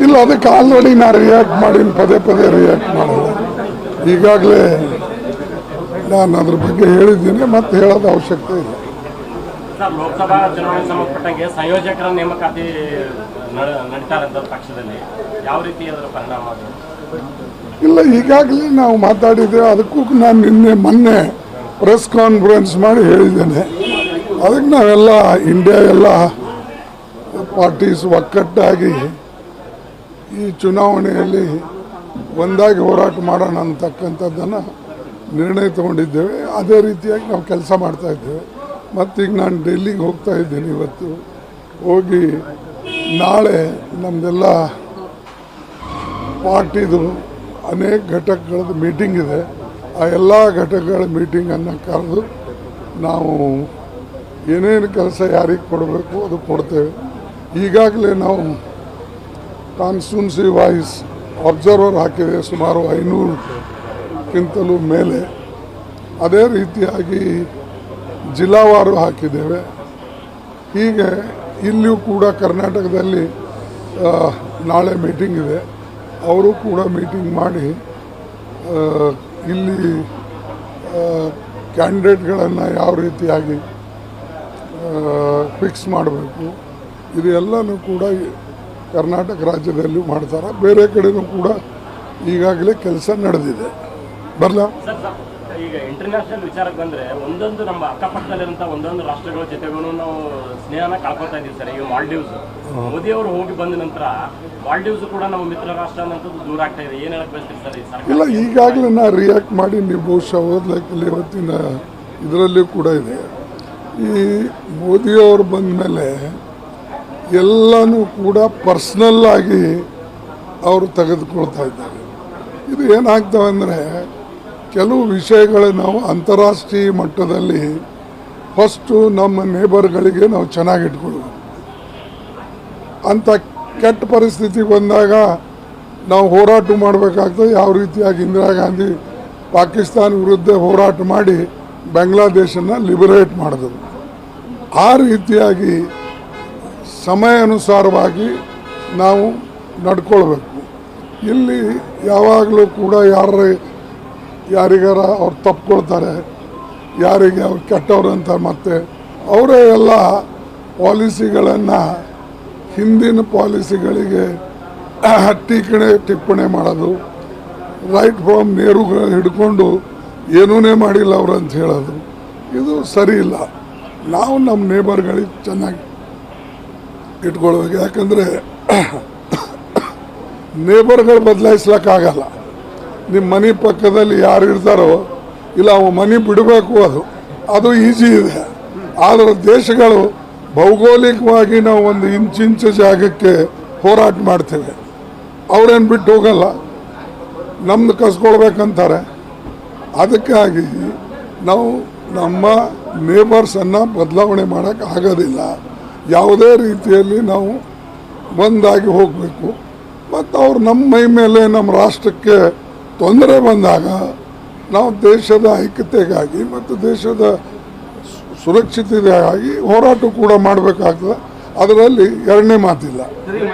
ಇಲ್ಲ, ಅದಕ್ಕೆ ಆಲ್ರೆಡಿ ನಾನು ರಿಯಾಕ್ಟ್ ಮಾಡಿ ಪದೇ ಪದೇ ರಿಯಾಕ್ಟ್ ಮಾಡಲ್ಲ. ಈಗಾಗಲೇ ನಾನು ಅದ್ರ ಬಗ್ಗೆ ಹೇಳಿದ್ದೀನಿ, ಮತ್ತೆ ಹೇಳೋದು ಅವಶ್ಯಕತೆ ಇಲ್ಲ. ಲೋಕಸಭಾ ಚುನಾವಣೆ ಸಂಬಂಧಪಟ್ಟಂಗೆ ಸಂಯೋಜಕರ ನೇಮಕಾತಿ ನಡೀತಾರಂತ ಪಕ್ಷದಲ್ಲಿ ಯಾವ ರೀತಿ ಅದರ ಪರಿಣಾಮ? ಇಲ್ಲ, ಈಗಾಗಲೇ ನಾವು ಮಾತಾಡಿದ್ದೇವೆ. ಅದಕ್ಕೂ ನಾನು ಮೊನ್ನೆ ಪ್ರೆಸ್ ಕಾನ್ಫರೆನ್ಸ್ ಮಾಡಿ ಹೇಳಿದ್ದೇನೆ. ಅದಕ್ಕೆ ನಾವೆಲ್ಲ ಇಂಡಿಯಾ ಎಲ್ಲ ಪಾರ್ಟೀಸ್ ಒಕ್ಕಟ್ಟಾಗಿ ಈ ಚುನಾವಣೆಯಲ್ಲಿ ಒಂದಾಗಿ ಹೋರಾಟ ಮಾಡೋಣ ಅಂತಕ್ಕಂಥದ್ದನ್ನು ನಿರ್ಣಯ ತಗೊಂಡಿದ್ದೇವೆ. ಅದೇ ರೀತಿಯಾಗಿ ನಾವು ಕೆಲಸ ಮಾಡ್ತಾ ಇದ್ದೇವೆ. ಮತ್ತೀಗ ನಾನು ಡೆಲ್ಲಿಗೆ ಹೋಗ್ತಾ ಇದ್ದೇನೆ. ಇವತ್ತು ಹೋಗಿ ನಾಳೆ ನಮ್ಮದೆಲ್ಲ ಪಾರ್ಟಿದು ಅನೇಕ ಘಟಕಗಳದ್ದು ಮೀಟಿಂಗ್ ಇದೆ. ಆ ಎಲ್ಲ ಘಟಕಗಳ ಮೀಟಿಂಗನ್ನು ಕರೆದು ನಾವು ಏನೇನು ಕೆಲಸ ಯಾರಿಗೆ ಕೊಡಬೇಕು ಅದು ಕೊಡ್ತೇವೆ. ಈಗಾಗಲೇ ನಾವು ಕಾನ್ಸ್ಟಿಟ್ಯೂನ್ಸಿ ವಾಯ್ಸ್ ಅಬ್ಸರ್ವರ್ ಹಾಕಿದೆ, ಸುಮಾರು 500ಕ್ಕಿಂತಲೂ ಮೇಲೆ. ಅದೇ ರೀತಿಯಾಗಿ ಜಿಲ್ಲಾವಾರು ಹಾಕಿದ್ದೇವೆ. ಹೀಗೆ ಇಲ್ಲಿಯೂ ಕೂಡ ಕರ್ನಾಟಕದಲ್ಲಿ ನಾಳೆ ಮೀಟಿಂಗ್ ಇದೆ. ಅವರು ಕೂಡ ಮೀಟಿಂಗ್ ಮಾಡಿ ಇಲ್ಲಿ ಕ್ಯಾಂಡಿಡೇಟ್ಗಳನ್ನು ಯಾವ ರೀತಿಯಾಗಿ ಫಿಕ್ಸ್ ಮಾಡಬೇಕು, ಇದು ಎಲ್ಲನೂ ಕೂಡ ಕರ್ನಾಟಕ ರಾಜ್ಯದಲ್ಲೂ ಮಾಡ್ತಾರೆ. ಬೇರೆ ಕಡೆಯೂ ಕೂಡ ಈಗಾಗಲೇ ಕೆಲಸ ನಡೆದಿದೆ. ಬರಲ್ಲ, ಈಗ ಇಂಟರ್ನ್ಯಾಷನಲ್ ವಿಚಾರಕ್ಕೆ ಬಂದರೆ ಒಂದೊಂದು ನಮ್ಮ ಅಕ್ಕಪಕ್ಕದಲ್ಲಿರುವಂಥ ಒಂದೊಂದು ರಾಷ್ಟ್ರಗಳ ಜೊತೆಗೂ ನಾವು ಸ್ನೇಹನ ಕಳ್ಕೊತಾ ಇದ್ದೀವಿ ಸರ್. ಈಗ ಮಾಲ್ಡೀವ್ಸ್ ಮೋದಿ ಅವರು ಹೋಗಿ ಬಂದ ನಂತರ ಮಾಲ್ಡೀವ್ಸ್ ಕೂಡ ನಮ್ಮ ಮಿತ್ರ ರಾಷ್ಟ್ರ ಅನ್ನೋದು ದೂರ ಆಗ್ತಾ ಇದೆ. ಏನು ಹೇಳಕ್ ಬಯಸ್ತೀರಿ ಸರ್ ಈ ಸರ್ಕಾರ? ಇಲ್ಲ, ಈಗಾಗಲೇ ನಾ ರಿಯಾಕ್ಟ್ ಮಾಡಿ ನೀವು ಬಹುಶಃ ಓದ್ಲಿಕ್ಕೆ ಇವತ್ತಿನ ಇದರಲ್ಲಿಯೂ ಕೂಡ ಇದೆ. ಈ ಮೋದಿಯವರು ಬಂದ ಮೇಲೆ ಎಲ್ಲನೂ ಕೂಡ ಪರ್ಸ್ನಲ್ ಆಗಿ ಅವರು ತೆಗೆದುಕೊಳ್ತಾ ಇದ್ದಾರೆ. ಇದು ಏನಾಗ್ತವೆ ಅಂದರೆ, ಕೆಲವು ವಿಷಯಗಳು ನಾವು ಅಂತಾರಾಷ್ಟ್ರೀಯ ಮಟ್ಟದಲ್ಲಿ ಫಸ್ಟು ನಮ್ಮ ನೇಬರ್ಗಳಿಗೆ ನಾವು ಚೆನ್ನಾಗಿಟ್ಕೊಳ್ಬೇಕು. ಅಂಥ ಕೆಟ್ಟ ಪರಿಸ್ಥಿತಿ ಬಂದಾಗ ನಾವು ಹೋರಾಟ ಮಾಡಬೇಕಾಗ್ತದೆ. ಯಾವ ರೀತಿಯಾಗಿ ಇಂದಿರಾ ಗಾಂಧಿ ಪಾಕಿಸ್ತಾನ ವಿರುದ್ಧ ಹೋರಾಟ ಮಾಡಿ ಬಾಂಗ್ಲಾದೇಶನ್ನು ಲಿಬರೇಟ್ ಮಾಡಿದ್ರು. ಆ ರೀತಿಯಾಗಿ ಸಮಯ ಅನುಸಾರವಾಗಿ ನಾವು ನಡ್ಕೊಳ್ಬೇಕು. ಇಲ್ಲಿ ಯಾವಾಗಲೂ ಕೂಡ ಯಾರಿಗಾರ ಅವ್ರು ತಪ್ಕೊಳ್ತಾರೆ, ಯಾರಿಗೆ ಅವ್ರು ಕೆಟ್ಟವ್ರು ಅಂತ ಮತ್ತೆ ಅವರೇ ಎಲ್ಲ ಪಾಲಿಸಿಗಳನ್ನು ಹಿಂದಿನ ಪಾಲಿಸಿಗಳಿಗೆ ಟಿಪ್ಪಣಿ ಮಾಡೋದು, ರೈಟ್ ಫ್ರಮ್ ನೆಹರು ಹಿಡ್ಕೊಂಡು ಏನೂನೇ ಮಾಡಿಲ್ಲ ಅವರು ಅಂತ ಹೇಳೋದು, ಇದು ಸರಿ ಇಲ್ಲ. ನಾವು ನಮ್ಮ ನೇಬರ್ಗಳಿಗೆ ಚೆನ್ನಾಗಿ ಇಟ್ಕೊಳ್ಬೇಕು. ಯಾಕಂದರೆ ನೇಬರ್ಗಳು ಬದಲಾಯಿಸ್ಲಿಕ್ಕಾಗಲ್ಲ. ನಿಮ್ಮ ಮನೆ ಪಕ್ಕದಲ್ಲಿ ಯಾರು ಇರ್ತಾರೋ ಇಲ್ಲ ಅವ ಮನೆ ಬಿಡಬೇಕು, ಅದು ಈಸಿ ಇದೆ. ಆದರೆ ದೇಶಗಳು ಭೌಗೋಳಿಕವಾಗಿ ನಾವು ಒಂದು ಇಂಚಿಂಚು ಜಾಗಕ್ಕೆ ಹೋರಾಟ ಮಾಡ್ತೇವೆ. ಅವ್ರೇನು ಬಿಟ್ಟು ಹೋಗಲ್ಲ, ನಮ್ದು ಕಸ್ಕೊಳ್ಬೇಕಂತಾರೆ. ಅದಕ್ಕಾಗಿ ನಾವು ನಮ್ಮ ನೇಬರ್ಸನ್ನು ಬದಲಾವಣೆ ಮಾಡೋಕ್ಕೆ ಆಗೋದಿಲ್ಲ. ಯಾವುದೇ ರೀತಿಯಲ್ಲಿ ನಾವು ಒಂದಾಗಿ ಹೋಗಬೇಕು. ಮತ್ತು ಅವ್ರು ನಮ್ಮ ಮೈ ಮೇಲೆ ನಮ್ಮ ರಾಷ್ಟ್ರಕ್ಕೆ ತೊಂದರೆ ಬಂದಾಗ ನಾವು ದೇಶದ ಐಕ್ಯತೆಗಾಗಿ ಮತ್ತು ದೇಶದ ಸುರಕ್ಷತೆಗಾಗಿ ಹೋರಾಟ ಕೂಡ ಮಾಡಬೇಕಾಗ್ತದೆ. ಅದರಲ್ಲಿ ಎರಡನೇ ಮಾತಿಲ್ಲ.